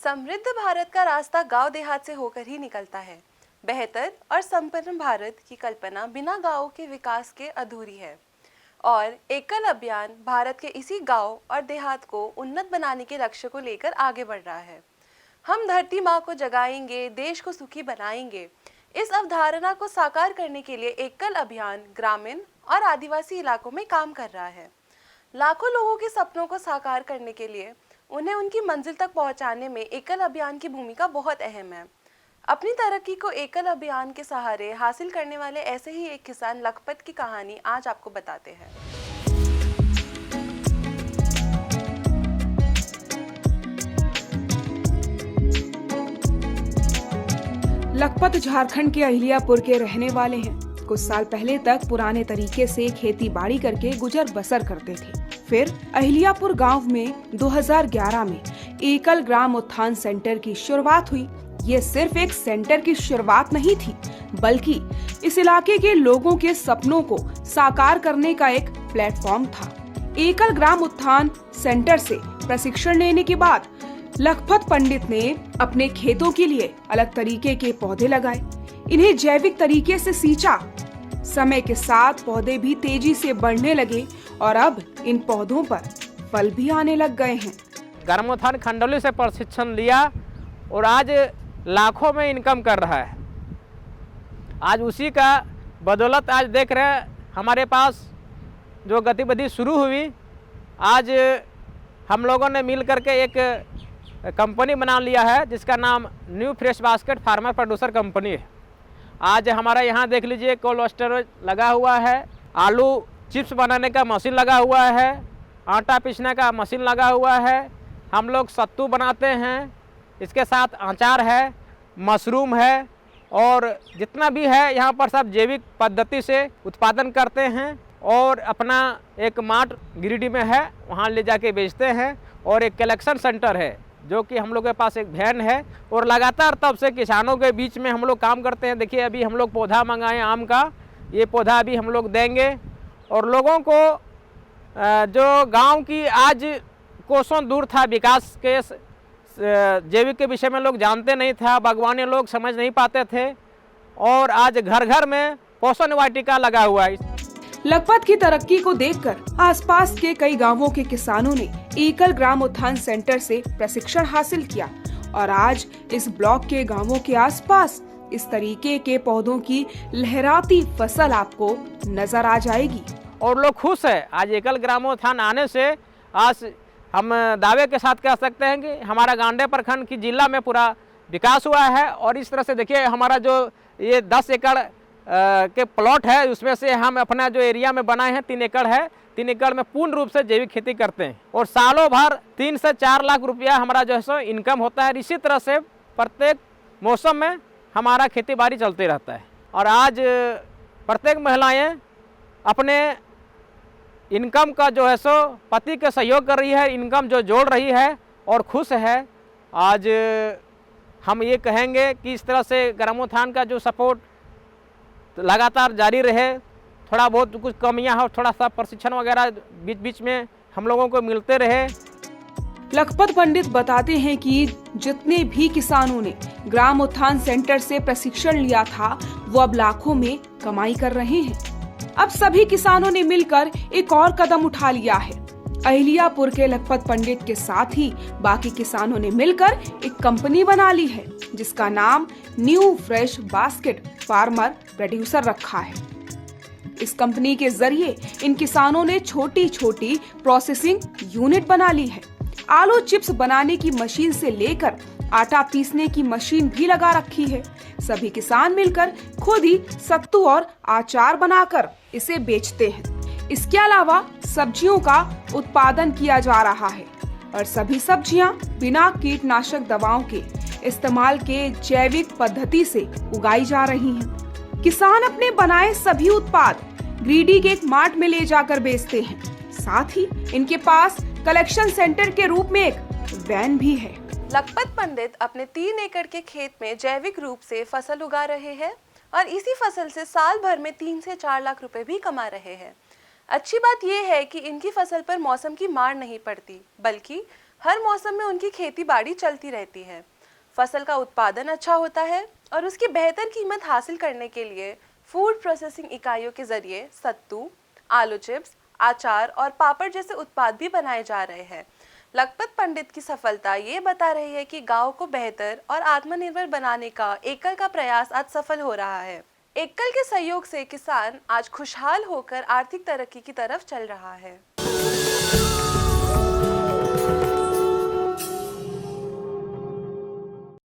समृद्ध भारत का रास्ता गांव देहात से होकर ही निकलता है। बेहतर और संपन्न भारत की कल्पना बिना गांवों के विकास के अधूरी है और एकल अभियान भारत के इसी गांव और देहात को उन्नत बनाने के लक्ष्य को लेकर आगे बढ़ रहा है। हम धरती माँ को जगाएंगे, देश को सुखी बनाएंगे। इस अवधारणा को साकार करने के लिए एकल अभियान ग्रामीण और आदिवासी इलाकों में काम कर रहा है। लाखों लोगों के सपनों को साकार करने के लिए उन्हें उनकी मंजिल तक पहुंचाने में एकल अभियान की भूमिका बहुत अहम है। अपनी तरक्की को एकल अभियान के सहारे हासिल करने वाले ऐसे ही एक किसान लखपत की कहानी आज आपको बताते हैं। लखपत झारखंड के अहिल्यापुर के रहने वाले हैं। कुछ साल पहले तक पुराने तरीके से खेती बाड़ी करके गुजर बसर करते थे। फिर अहिल्यापुर गांव में 2011 में एकल ग्राम उत्थान सेंटर की शुरुआत हुई। ये सिर्फ एक सेंटर की शुरुआत नहीं थी, बल्कि इस इलाके के लोगों के सपनों को साकार करने का एक प्लेटफॉर्म था। एकल ग्राम उत्थान सेंटर से प्रशिक्षण लेने के बाद लखपत पंडित ने अपने खेतों के लिए अलग तरीके के पौधे लगाए, इन्हें जैविक तरीके से सींचा। समय के साथ पौधे भी तेजी से बढ़ने लगे और अब इन पौधों पर फल भी आने लग गए हैं। ग्रामोत्थान खंडोली से प्रशिक्षण लिया और आज लाखों में इनकम कर रहा है। आज उसी का बदौलत आज देख रहे हैं हमारे पास जो गतिविधि शुरू हुई। आज हम लोगों ने मिल करके एक कंपनी बना लिया है जिसका नाम new fresh basket farmer producer company है। आज हमारा यहाँ देख लीजिए कोल्ड स्टोरेज लगा हुआ है, आलू चिप्स बनाने का मशीन लगा हुआ है, आटा पीसने का मशीन लगा हुआ है, हम लोग सत्तू बनाते हैं, इसके साथ अचार है, मशरूम है और जितना भी है यहाँ पर सब जैविक पद्धति से उत्पादन करते हैं और अपना एक मार्ट गिरिडीह में है, वहाँ ले जाके बेचते हैं। और एक कलेक्शन सेंटर है जो कि हम लोग के पास एक वैन है और लगातार तब से किसानों के बीच में हम लोग काम करते हैं। देखिए अभी हम लोग पौधा मंगाए आम का, ये पौधा अभी हम लोग देंगे और लोगों को जो गांव की आज कोसों दूर था विकास के जैविक के विषय में लोग जानते नहीं था, बागवानी लोग समझ नहीं पाते थे और आज घर घर में पोषण वाटिका लगा हुआ है। लखपत की तरक्की को देखकर आसपास के कई गांवों के किसानों ने एकल ग्राम उत्थान सेंटर से प्रशिक्षण हासिल किया और आज इस ब्लॉक के गांवों के आसपास इस तरीके के पौधों की लहराती फसल आपको नजर आ जाएगी और लोग खुश है। आज एकल ग्रामोत्थान आने से आज हम दावे के साथ कह सकते हैं कि हमारा गांडे प्रखंड की जिला में पूरा विकास हुआ है। और इस तरह से देखिए हमारा जो ये 10 एकड़ के प्लॉट है उसमें से हम अपना जो एरिया में बनाए हैं 3 एकड़ है, 3 एकड़ में पूर्ण रूप से जैविक खेती करते हैं और सालों भर 3 से 4 लाख रुपया हमारा जो है सो इनकम होता है। इसी तरह से प्रत्येक मौसम में हमारा खेती बाड़ी चलते रहता है और आज प्रत्येक महिलाएं अपने इनकम का जो है सो पति के सहयोग कर रही है, इनकम जो जोड़ रही है और खुश है। आज हम ये कहेंगे कि इस तरह से ग्रामोत्थान का जो सपोर्ट लगातार जारी रहे, थोड़ा बहुत कुछ कमियां हो, थोड़ा सा प्रशिक्षण वगैरह बीच बीच में हम लोगों को मिलते रहे। लखपत पंडित बताते हैं कि जितने भी किसानों ने ग्राम उत्थान सेंटर से प्रशिक्षण लिया था वो अब लाखों में कमाई कर रहे हैं। अब सभी किसानों ने मिलकर एक और कदम उठा लिया है। अहिल्यापुर के लखपत पंडित के साथ ही बाकी किसानों ने मिलकर एक कंपनी बना ली है जिसका नाम new fresh basket farmer producer रखा है। इस कंपनी के जरिए इन किसानों ने छोटी छोटी प्रोसेसिंग यूनिट बना ली है। आलू चिप्स बनाने की मशीन से लेकर आटा पीसने की मशीन भी लगा रखी है। सभी किसान मिलकर खुद ही सत्तू और अचार बनाकर इसे बेचते हैं। इसके अलावा सब्जियों का उत्पादन किया जा रहा है और सभी सब्जियां बिना कीटनाशक दवाओं के इस्तेमाल के जैविक पद्धति से उगाई जा रही हैं। किसान अपने बनाए सभी उत्पाद गिरिडीह के एक मार्ट में ले जाकर बेचते हैं। साथ ही इनके पास कलेक्शन सेंटर के रूप में एक वैन भी है। लखपत पंडित अपने 3 एकड़ के खेत में जैविक रूप से फसल उगा रहे हैं और इसी फसल से साल भर में 3 से 4 लाख रुपए भी कमा रहे हैं। अच्छी बात यह है कि इनकी फसल पर मौसम की मार नहीं पड़ती, बल्कि हर मौसम में उनकी खेती बाड़ी चलती रहती है। फसल का उत्पादन अच्छा होता है और उसकी बेहतर कीमत हासिल करने के लिए फूड प्रोसेसिंग इकाइयों के जरिए सत्तू, आलू चिप्स, अचार और पापड़ जैसे उत्पाद भी बनाए जा रहे हैं। लखपत पंडित की सफलता ये बता रही है कि गांव को बेहतर और आत्मनिर्भर बनाने का एकल का प्रयास आज सफल हो रहा है। एकल के सहयोग से किसान आज खुशहाल होकर आर्थिक तरक्की की तरफ चल रहा है।